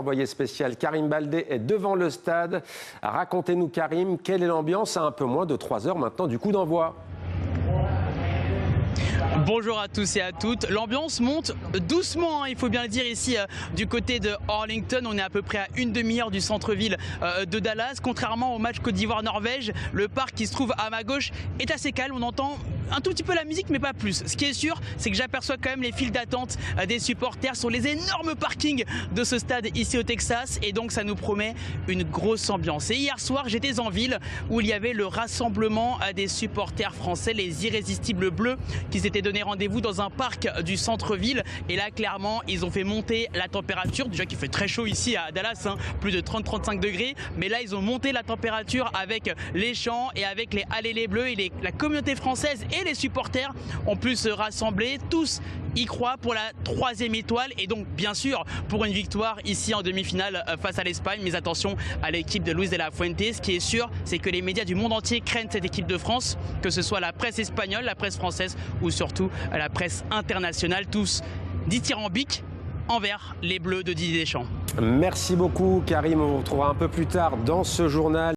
Envoyé spécial Karim Baldé est devant le stade. Racontez-nous Karim, quelle est l'ambiance à un peu moins de 3 heures maintenant du coup d'envoi? Bonjour à tous et à toutes. L'ambiance monte doucement, il faut bien le dire, ici du côté de Arlington. On est à peu près à une demi-heure du centre-ville de Dallas. Contrairement au match Côte d'Ivoire-Norvège, le parc qui se trouve à ma gauche est assez calme. On entend un tout petit peu la musique, mais pas plus. Ce qui est sûr, c'est que j'aperçois quand même les files d'attente des supporters sur les énormes parkings de ce stade ici au Texas. Et donc ça nous promet une grosse ambiance. Et hier soir, j'étais en ville où il y avait le rassemblement des supporters français, les irrésistibles bleus, qui s'étaient donné rendez-vous dans un parc du centre-ville. Et là, clairement, ils ont fait monter la température. Déjà qu'il fait très chaud ici à Dallas, plus de 30-35 degrés. Mais là, ils ont monté la température avec les chants et avec les Allez les Bleus. Et la communauté française et les supporters ont pu se rassembler. Tous y croient pour la 3e étoile. Et donc, bien sûr, pour une victoire ici en demi-finale face à l'Espagne. Mais attention à l'équipe de Luis de la Fuente. Ce qui est sûr, c'est que les médias du monde entier craignent cette équipe de France. Que ce soit la presse espagnole, la presse française ou surtout à la presse internationale, tous dithyrambiques envers les Bleus de Didier Deschamps. Merci beaucoup Karim, on vous retrouvera un peu plus tard dans ce journal.